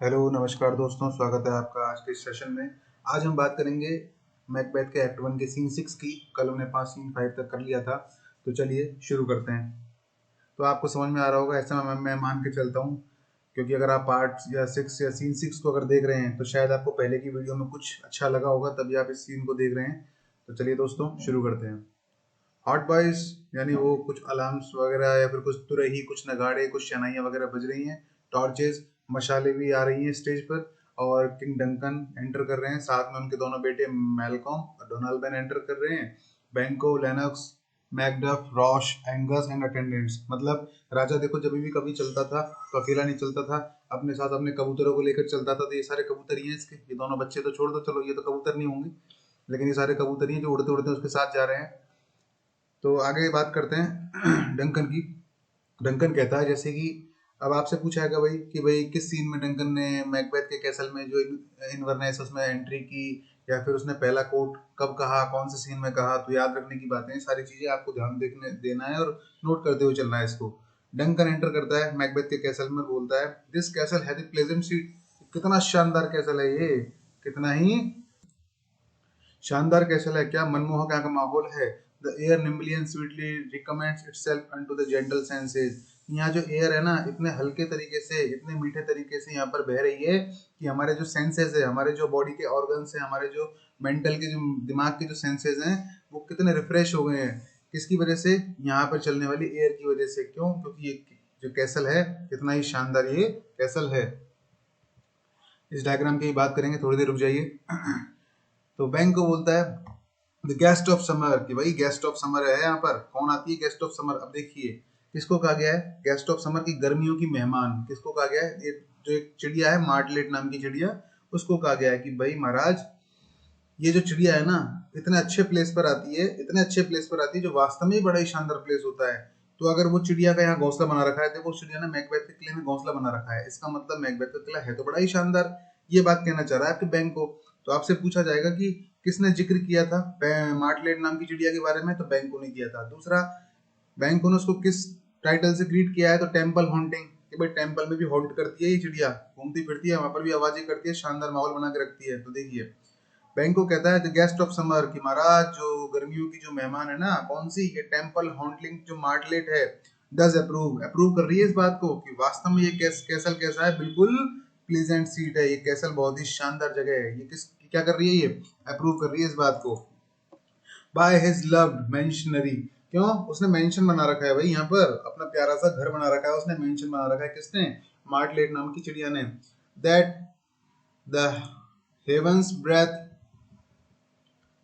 Hello नमस्कार दोस्तों, स्वागत है आपका आज के इस सेशन में। आज हम बात करेंगे मैकबेथ के एक्ट 1 के सीन 6 की। कल हमने 5 सीन 5 तक कर लिया था, तो चलिए शुरू करते हैं। तो आपको समझ में आ रहा होगा, ऐसा मैं मान के चलता हूँ, क्योंकि अगर आप पार्ट या 6 या सीन 6 को अगर देख रहे हैं तो शायद आपको पहले की वीडियो में कुछ अच्छा लगा होगा, तभी आप इस सीन को देख रहे हैं। तो चलिए दोस्तों शुरू करते हैं। हॉट बॉयज यानी वो कुछ अलार्म्स वगैरह या फिर कुछ तुरही, कुछ नगाड़े, कुछ शनाइयाँ वगैरह बज रही हैं। टॉर्चेस, मशाले भी आ रही हैं स्टेज पर। और किंग डंकन एंटर कर रहे हैं, साथ में उनके दोनों बेटे मैलकॉम और डोनाल्बन एंटर कर रहे हैं। बैंको, Lennox, Macduff, Roche, Angus and attendants. मतलब राजा देखो जब भी कभी चलता था तो अकेला नहीं चलता था, अपने साथ अपने कबूतरों को लेकर चलता था। तो ये सारे कबूतर ही हैं इसके, ये दोनों बच्चे तो छोड़ दो, चलो ये तो कबूतर नहीं होंगे, लेकिन ये सारे कबूतर ही हैं जो उड़ते उड़ते उसके साथ जा रहे हैं। तो आगे बात करते हैं डंकन की। डंकन कहता है, जैसे कि अब आपसे पूछा है कि भाई किस सीन में डंकन ने मैकबेथ के कैसल में जो इनवर्नेस उसमें एंट्री की, या फिर उसने पहला कोट कब कहा, कौन से सीन में कहा। तो याद रखने की बातें, सारी चीजें आपको ध्यान देखने देना है और नोट करते हुए चलना है इसको। डंकन एंटर करता है मैकबेथ के कैसल में, बोलता है this castle has a pleasant seat. कितना शानदार कैसल है ये, कितना ही शानदार कैसल है, क्या मनमोहक यहाँ का माहौल है। The air nimbly and sweetly recommends itself unto the gentle senses. यहाँ जो एयर है ना, इतने हल्के तरीके से, इतने मीठे तरीके से यहाँ पर बह रही है कि हमारे जो सेंसेस है, हमारे जो बॉडी के ऑर्गन्स हैं, हमारे जो मेंटल के, जो दिमाग के जो सेंसेस हैं, वो कितने रिफ्रेश हो गए हैं। किसकी वजह से? यहाँ पर चलने वाली एयर की वजह से। क्यों? क्योंकि ये जो कैसल है, कितना ही शानदार ये कैसल है। इस डायग्राम की बात करेंगे, थोड़ी देर रुक जाइए। तो बैंक को बोलता है द गेस्ट ऑफ समर, कि भाई गेस्ट ऑफ समर है यहाँ पर। कौन आती है गेस्ट ऑफ समर? अब देखिए किसको कहा गया है गेस्ट ऑफ समर की, गर्मियों की मेहमान। किसको कहा गया है? ये जो एक चिड़िया है मार्टलेट नाम की चिड़िया, उसको कहा गया है कि भाई महाराज, ये जो चिड़िया है ना, इतने अच्छे प्लेस पर आती है, इतने अच्छे प्लेस पर आती है जो वास्तव में ही बड़ा ही शानदार प्लेस होता है। तो अगर वो चिड़िया का यहाँ घोंसला बना रखा है, देखो उस चिड़िया ने मैकबेथ के किले में घोंसला बना रखा है, इसका मतलब मैकबेथ का किला है तो बड़ा ही शानदार। ये बात कहना चाह रहा है आपके बैंक को। तो आपसे पूछा जाएगा कि किसने जिक्र किया था मार्टलेट नाम की चिड़िया के बारे में, तो बैंक को नहीं किया था। दूसरा, बैंक ने उसको किस टाइटल से ग्रीट किया है, तो टेम्पल हॉन्टिंग, कि भाई टेम्पल में भी हॉन्ट करती है ये चिड़िया, घूमती फिरती है वहां पर भी, आवाजें करती है, शानदार माहौल बना के रखती है। तो देखिए बैंको कहता है द गेस्ट ऑफ समर, कि महाराज जो गर्मियों की जो मेहमान है ना, कौन सी? ये टेम्पल हॉन्टलिंग जो मार्टलेट है, डज अप्रूव, अप्रूव कर रही है इस बात को कि वास्तव में ये कैसल कैसा है, बिल्कुल प्लीजेंट सीट है, ये कैसल बहुत ही शानदार जगह है। ये किस क्या कर रही है? ये अप्रूव कर रही है इस बात को। बाय हिज लव्ड मेंशनरी, क्यों? उसने मेंशन बना रखा है भाई, यहाँ पर अपना प्यारा सा घर बना रखा है, उसने मेंशन बना रखा है। किसने? मार्टलेट नाम की चिड़िया ने। That the heaven's breath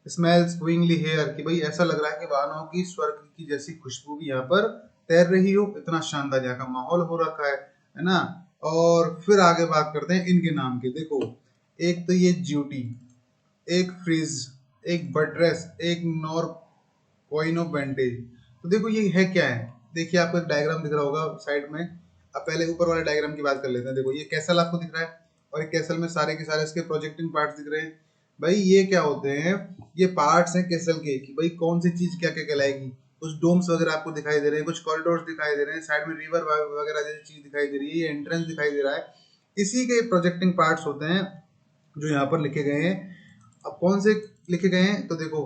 smells wooingly here, कि भाई ऐसा लग रहा है कि वाहनों की स्वर्ग की जैसी खुशबू भी यहाँ पर तैर रही हो, इतना शानदार यहाँ का माहौल हो रखा है ना। और फिर आगे बात करते हैं इनके नाम की। देखो, एक तो ये ज्यूटी, एक फ्रीज, एक बटरेस, एक नॉर पॉइनो वेंटेज। तो देखो ये है क्या है, देखिए आपको एक डायग्राम दिख रहा होगा साइड में। अब पहले ऊपर वाले डायग्राम की बात कर लेते हैं। देखो ये कैसल आपको दिख रहा है, और एक कैसल में सारे के सारे इसके प्रोजेक्टिंग पार्ट्स दिख रहे हैं। भाई ये क्या होते हैं? ये पार्ट्स हैं कैसल के, कि भाई कौन सी चीज क्या क्या कहलाएगी। कुछ डोम्स वगैरह आपको दिखाई दे रहे हैं, कुछ कॉरिडोर्स दिखाई दे रहे हैं, साइड में रिवर वगैरह जैसी चीज दिखाई दे रही है, ये एंट्रेंस दिखाई दे रहा है। इसी के प्रोजेक्टिंग पार्ट्स होते हैं जो यहाँ पर लिखे गए हैं। अब कौन से लिखे गए हैं? तो देखो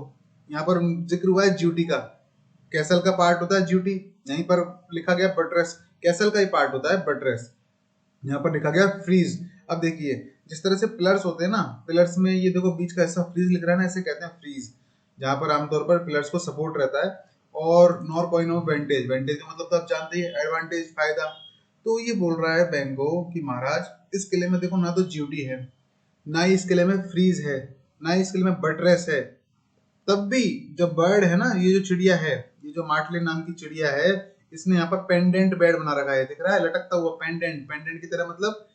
यहाँ पर जिक्र हुआ है ड्यूटी का, कैसल का पार्ट होता है ड्यूटी। यहीं पर लिखा गया बटरेस, कैसल का ही पार्ट होता है बटरेस। यहाँ पर लिखा गया फ्रीज। अब देखिए जिस तरह से पिलर्स होते हैं ना, पिलर्स में ये देखो बीच का ऐसा फ्रीज लिख रहा है ना, ऐसे कहते हैं फ्रीज, जहाँ पर आमतौर पर पिलर्स को सपोर्ट रहता है। और नॉर पॉइंट ऑफ वेंटेज, वेंटेज का मतलब तो आप जानते ही, एडवांटेज, फायदा। तो ये बोल रहा है बैंगो कि महाराज इस किले में देखो ना तो ड्यूटी है, ना ही इस किले में फ्रीज है, ना ही इस किले में बटरेस है। तब भी जो बर्ड है ना, ये जो चिड़िया है, ये जो मार्टले नाम की चिड़िया है, इसने यहाँ पर पेंडेंट बेड बना रखा है। दिख रहा है लटकता हुआ पेंडेंट, पेंडेंट की तरह, मतलब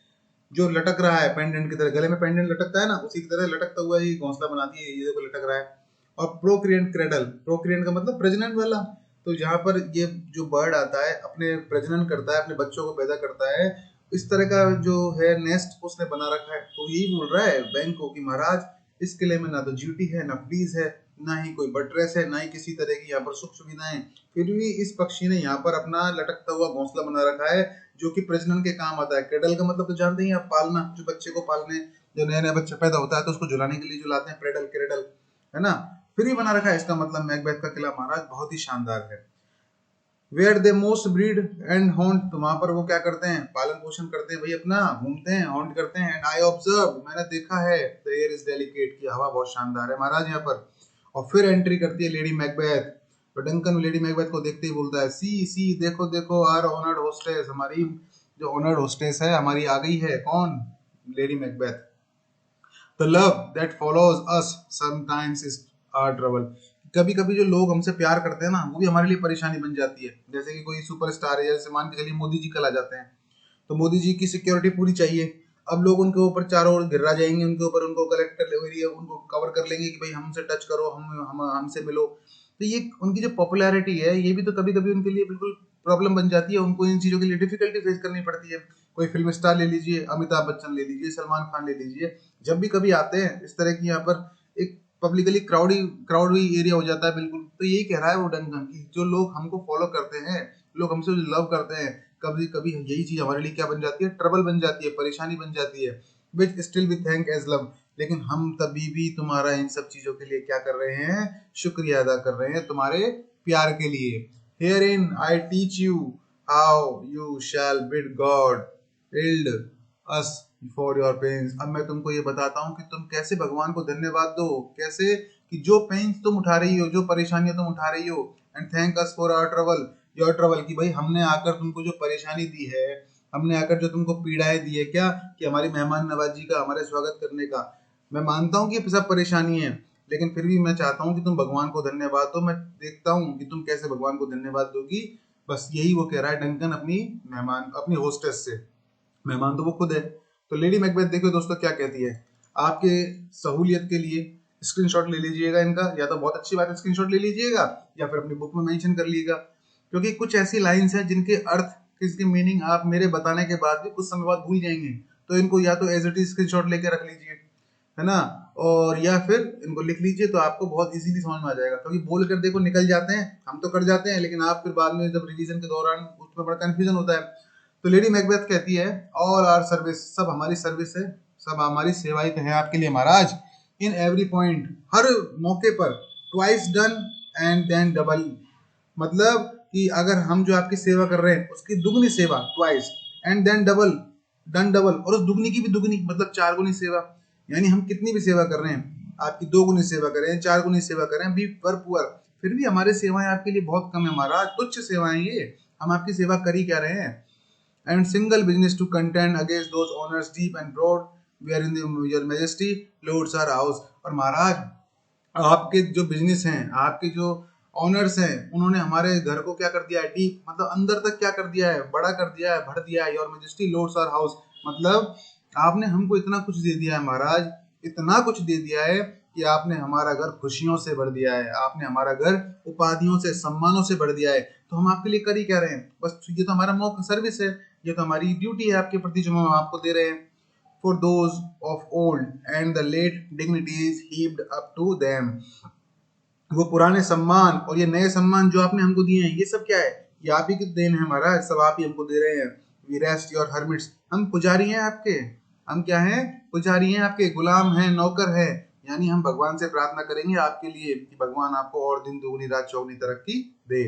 जो लटक रहा है पेंडेंट की तरह, गले में पेंडेंट लटकता है ना, उसी की तरह लटकता हुआ ये घोंसला बनाती है, ये देखो लटक रहा है। और प्रोक्रिएंट क्रेडल, प्रोक्रिएंट का मतलब प्रजनन वाला। तो जहाँ पर ये जो बर्ड आता है अपने प्रजनन करता है, अपने बच्चों को पैदा करता है, इस तरह का जो है नेस्ट उसने बना रखा है। तो यही बोल रहा है बैंक को कि महाराज इस किले में ना तो ड्यूटी है, ना फ्रीज है, ना ही कोई बटरेस है, ना ही किसी तरह की यहाँ पर सुख सुविधाएं, फिर भी इस पक्षी ने यहाँ पर अपना लटकता हुआ घोंसला बना रखा है, जो कि प्रजनन के काम आता है। क्रेडल का मतलब तो जानते ही आप, पालना, जो बच्चे को पालने, जो नया नया बच्चा पैदा होता है तो उसको झुलाने के लिए जो लाते हैं, क्रेडल, क्रेडल, है ना, फिर भी बना रखा है। इसका मतलब मैकबेथ का किला महाराज बहुत ही शानदार है। Where they most breed and haunt, तो वहां पर वो क्या करते हैं, पालन पोषण करते हैं भाई, अपना घूमते हैं, हॉन्ट करते हैं। एंड आई ऑब्जर्व, मैंने देखा है, द एयर इज डेलिकेट, की हवा बहुत शानदार है महाराज यहाँ पर। और फिर एंट्री करती है लेडी मैकबेथ, तो डंकन लेडी मैकबेथ को देखते ही बोलता है, सी देखो देखो, आर ऑनर्ड होस्टेस, हमारी जो ऑनर्ड होस्टेस है हमारी आ गई है। कौन? Lady Macbeth. The love that follows us sometimes is our trouble, कभी कभी जो लोग हमसे प्यार करते हैं ना, वो भी हमारे लिए परेशानी बन जाती है। जैसे कि कोई सुपरस्टार है, जैसे मान के चलिए मोदी जी कल आ जाते हैं, तो मोदी जी की सिक्योरिटी पूरी चाहिए। अब लोग उनके ऊपर चारों ओर घिरा जाएंगे, उनके ऊपर, उनको कलेक्ट कर ले, उनको कवर कर लेंगे कि भाई हमसे टच करो, हमसे मिलो। तो ये उनकी जो पॉपुलैरिटी है, ये भी तो कभी कभी उनके लिए बिल्कुल प्रॉब्लम बन जाती है। उनको इन चीज़ों के लिए डिफिकल्टी फेस करनी पड़ती है। कोई फिल्म स्टार ले लीजिए, अमिताभ बच्चन ले लीजिए, सलमान खान ले लीजिए, जब भी कभी आते हैं इस तरह की यहाँ पर एक पब्लिकली क्राउडी एरिया हो जाता है बिल्कुल। तो यही कह रहा है वो डंकन की, जो लोग हमको फॉलो करते हैं, लोग हमसे जो लव करते हैं, कभी कभी यही चीज हमारे लिए क्या बन जाती है, ट्रबल बन जाती है, परेशानी बन जाती है। Which still we thank as love, लेकिन हम तभी भी तुम्हारा इन सब चीजों के लिए क्या कर रहे हैं, शुक्रिया अदा कर रहे हैं, तुम्हारे प्यार के लिए। Herein I teach you how you shall bid God ild us for your pains, अब मैं तुमको ये बताता हूँ कि तुम कैसे भगवान को धन्यवाद दो, कैसे, कि जो पेन्स तुम उठा रही हो, जो परेशानियां तुम उठा रही हो, and thank us for our trouble, your trouble, की भाई हमने आकर तुमको जो परेशानी दी है, हमने आकर जो तुमको पीड़ाएं दी है, क्या कि हमारी मेहमान नवाजी का, हमारे स्वागत करने का। मैं मानता हूँ कि ये सब परेशानी है, लेकिन फिर भी मैं चाहता हूँ कि तुम भगवान को धन्यवाद दो। मैं देखता हूँ कि तुम कैसे भगवान को धन्यवाद दोगी। बस यही वो कह रहा है डंकन अपनी मेहमान, अपनी होस्टेस से। मेहमान तो वो खुद है। तो लेडी मैकबेथ देखो दोस्तों क्या कहती है, आपके सहूलियत के लिए स्क्रीनशॉट ले लीजिएगा इनका, या तो बहुत अच्छी बात है स्क्रीनशॉट ले लीजिएगा, या फिर अपनी बुक में मेंशन कर लीजिएगा, क्योंकि कुछ ऐसी लाइंस हैं जिनके अर्थ, किसकी मीनिंग आप मेरे बताने के बाद भी कुछ समय बाद भूल जाएंगे। तो इनको या तो एज इट इज स्क्रीनशॉट लेके रख लीजिए, है ना, और या फिर इनको लिख लीजिए, तो आपको बहुत इजीली समझ में आ जाएगा। क्योंकि बोल कर देखो निकल जाते हैं, हम तो कर जाते हैं, लेकिन आप फिर बाद में जब रिवीजन के दौरान उसमें बड़ा कंफ्यूजन होता है। तो लेडी मैकबेथ कहती है, ऑल आर सर्विस, सब हमारी सर्विस है, सब हमारी सेवाएं है आपके लिए महाराज। इन एवरी पॉइंट, हर मौके पर, twice done and then double, मतलब कि अगर हम जो आपकी सेवा कर रहे हैं उसकी दुगनी सेवा, twice, and then double, done double, और उस दुगनी की भी दुगनी, मतलब चार गुनी सेवा। यानी हम कितनी भी सेवा कर रहे हैं, आपकी दो गुनी सेवा करें, चार गुनी सेवा करें, बी पर पुअर, फिर भी हमारी सेवाएं आपके लिए बहुत कम है महाराज, तुच्छ सेवाएं ये, हम आपकी सेवा कर ही क्या रहे हैं। And single business to contend against those honors deep and broad, where in your majesty lords our house, और महाराज आपके जो बिजनेस हैं, आपके जो ऑनर्स हैं, उन्होंने हमारे घर को क्या कर दिया है, डीप मतलब अंदर तक क्या कर दिया है, बड़ा कर दिया है, भर दिया है। Your majesty lords our house, मतलब आपने हमको इतना कुछ दे दिया है महाराज, इतना कुछ दे दिया है कि आपने हमारा घर खुशियों से भर दिया है, आपने हमारा घर उपाधियों से, सम्मानों से भर दिया है। तो हम आपके लिए कर ही क्या रहे हैं, बस ये तो हमारा मौका सर्विस है, ये तो हमारी ड्यूटी है आपके प्रति जो हम आपको दे रहे हैं। For those of old and the late dignities heaped up to them, वो पुराने सम्मान और ये नए सम्मान जो आपने हमको दिए हैं, ये सब क्या है, ये आप ही की देन है महाराज, सब आप ही हमको दे रहे हैं। We rest your hermits, हम पुजारी हैं आपके, हम क्या हैं, पुजारी हैं आपके, गुलाम हैं, नौकर हैं। यानी हम भगवान से प्रार्थना करेंगे आपके लिए कि भगवान आपको और दिन दुगनी रात चौगुनी तरक्की दे।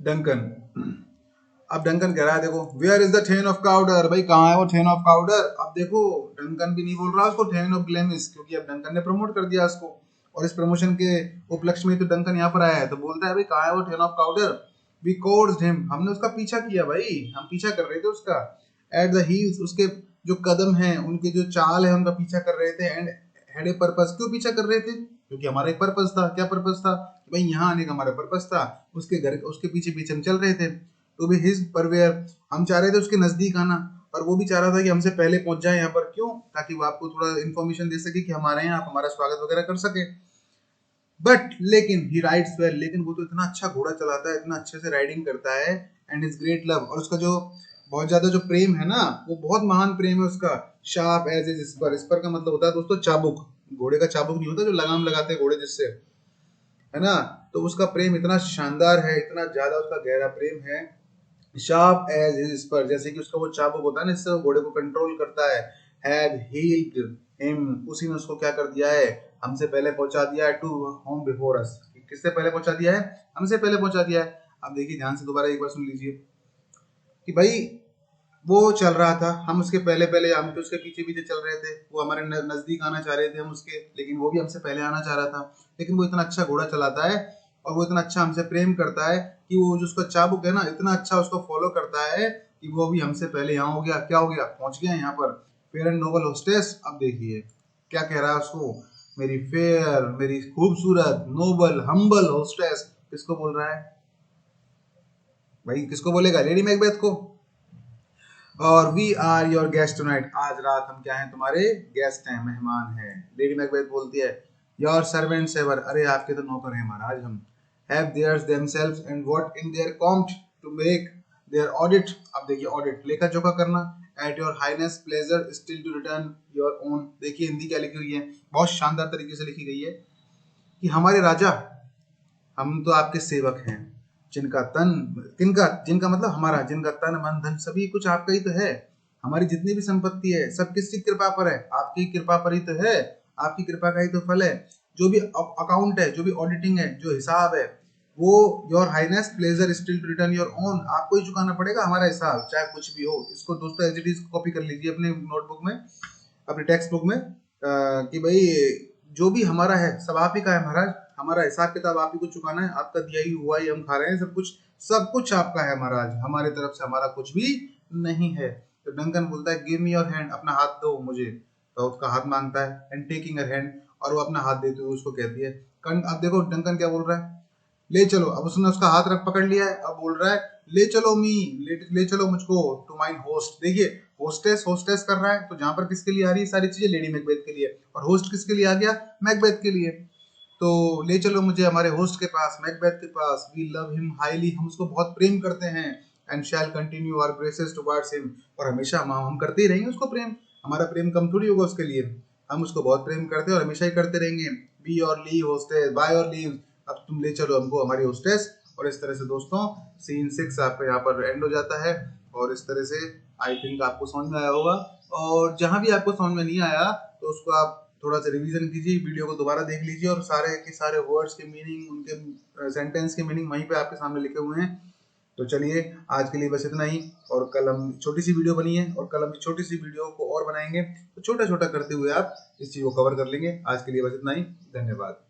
डंकन, अब डंकन कह रहा है, देखो where is the thane of Cawdor, भाई कहाँ है वो थेन ऑफ काउडर। अब देखो डंकन भी नहीं बोल रहा उसको थेन ऑफ ग्लेमिस, क्योंकि अब डंकन ने प्रमोट कर दिया उसको, और इस प्रमोशन के उपलक्ष्य में तो डंकन यहाँ पर आया है। तो बोलता है भाई कहाँ है वो thane of Cawdor, we coursed him, हमने उसका पीछा किया भाई, हम पीछा कर रहे थे उसका। एट द हील्स, उसके जो कदम हैं, उनके जो चाल है, उनका पीछा कर रहे थे। एंड हैड ए पर्पस, क्यों पीछा कर रहे थे, क्योंकि हमारा एक पर्पस था। क्या पर्पस था, भाई यहाँ आने का हमारा पर्पस था, उसके घर, उसके पीछे पीछे हम चल रहे थे। टू बी हिज परवेयर, हम चाह रहे थे उसके नजदीक आना, और वो भी चाह रहा था कि हमसे पहले पहुंच जाए यहाँ पर। क्यों, ताकि वो आपको थोड़ा इन्फॉर्मेशन दे सके कि हमारे यहाँ आप हमारा स्वागत वगैरह कर सके। बट लेकिन ही राइड्स वेल, लेकिन वो तो इतना अच्छा घोड़ा चलाता है, इतना अच्छे से राइडिंग करता है। एंड इज ग्रेट लव, और उसका जो बहुत ज्यादा जो प्रेम है ना, वो बहुत महान प्रेम है उसका। Sharp as his spur. Spur का मतलब होता है दोस्तों चाबुक। घोड़े का चाबुक नहीं होता जो लगाम लगाते हैं घोड़े जिससे, है ना। तो उसका प्रेम इतना शानदार है, इतना ज्यादा उसका गहरा प्रेम है। शार्प एज हिज स्पर, जैसे कि उसका वो चाबुक होता है ना, इससे वो घोड़े को कंट्रोल करता है। हैड हील्ड हिम, उसी ने उसको क्या कर दिया है, हमसे पहले पहुंचा दिया है। टू होम बिफोर अस, किससे पहले पहुंचा दिया है, हमसे पहले पहुंचा दिया है। अब देखिए ध्यान से दोबारा एक बार सुन लीजिए कि भाई वो चल रहा था, हम उसके पहले पहले, हम तो उसके पीछे पीछे चल रहे थे, वो हमारे नजदीक आना चाह रहे थे हम उसके, लेकिन वो भी हमसे पहले आना चाह रहा था। लेकिन वो इतना अच्छा घोड़ा चलाता है और वो इतना अच्छा हमसे प्रेम करता है कि वो जो उसका चाबुक है ना, इतना अच्छा उसको फॉलो करता है कि वो भी हमसे पहले यहाँ हो गया, क्या हो गया, पहुंच गया यहाँ पर। फेयर एंड नोबल होस्टेस, अब देखिए क्या कह रहा है उसको, मेरी फेयर, मेरी खूबसूरत, नोबल, हम्बल होस्टेस। किसको बोल रहा है भाई, किसको बोलेगा, लेडी मैकबेथ को। और we are your guest tonight, आज रात हम क्या हैं, तुम्हारे गेस्ट हैं, मेहमान हैं। लेडी मैकबेथ बोलती है योर सर्वेंट्स एवर, अरे आपके तो नौकर हैं महाराज हम। Have theirs themselves and what in their compt to make their audit. अब देखिए ऑडिट, लेखा जोखा करना। At your highness pleasure still to return your own. देखिए हिंदी क्या लिखी हुई है, बहुत शानदार तरीके से लिखी गई है कि हमारे राजा, हम तो आपके सेवक हैं, जिनका तन, किनका, जिनका मतलब हमारा, जिनका तन मन धन सभी कुछ आपका ही तो है। हमारी जितनी भी संपत्ति है सब किसकी कृपा पर है, आपकी कृपा पर ही तो है, आपकी कृपा का ही तो फल है। जो भी अकाउंट है, जो भी ऑडिटिंग है, जो हिसाब है, वो your highness pleasure still to return your own, आपको ही चुकाना पड़ेगा हमारा हिसाब, चाहे कुछ भी हो। इसको दोस्तों एज इट इज कॉपी कर लीजिए अपने नोटबुक में, अपने टेक्स्ट बुक में, कि भाई जो भी हमारा है सब आप ही का है महाराज, हमारा हिसाब किताब आप ही को चुकाना है, आपका दिया ही हुआ ही हम खा रहे हैं, सब कुछ, सब कुछ आपका है महाराज, हमारे तरफ से हमारा कुछ भी नहीं है। तो डंकन बोलता है गिव मी योर हैंड, अपना हाथ दो मुझे। तो उसका हाथ मांगता है, एंड टेकिंग हर हैंड, और वो अपना हाथ देते हुए उसको कहती है अब देखो डंकन क्या बोल रहा है, ले चलो। अब उसने उसका हाथ रख पकड़ लिया है, अब बोल रहा है ले चलो ले चलो मुझको टू माइन होस्ट। देखिए होस्टेस होस्टेस कर रहा है, तो जहां पर किसके लिए आ रही है सारी चीजें, लेडी मैकबेथ के लिए, और होस्ट किसके लिए आ गया, मैकबेथ के लिए। तो ले चलो मुझे हमारे होस्ट के पास, मैकबेथ के पास। वी लव हिम हाईली, हम उसको बहुत प्रेम करते हैं। And shall continue our graces towards him, और हमेशा हम करते ही रहेंगे उसको प्रेम, हमारा प्रेम कम थोड़ी होगा उसके लिए, हम उसको बहुत प्रेम करते हैं और हमेशा ही करते रहेंगे। बी और लीव होस्टेस, बाय और लीव, अब तुम ले चलो हमको हमारी होस्टेस। और इस तरह से दोस्तों सीन 6 आपका यहाँ पर एंड हो जाता है। और इस तरह से आई थिंक आपको समझ में आया होगा, और जहां भी आपको समझ में नहीं आया तो उसको आप थोड़ा सा रिवीजन कीजिए, वीडियो को दोबारा देख लीजिए, और सारे के सारे वर्ड्स के मीनिंग, उनके सेंटेंस के मीनिंग वहीं पे आपके सामने लिखे हुए हैं। तो चलिए आज के लिए बस इतना ही, और कल हम छोटी सी वीडियो बनी है, और कल हम छोटी सी वीडियो को और बनाएंगे, तो छोटा छोटा करते हुए आप इस चीज को कवर कर लेंगे। आज के लिए बस इतना ही, धन्यवाद।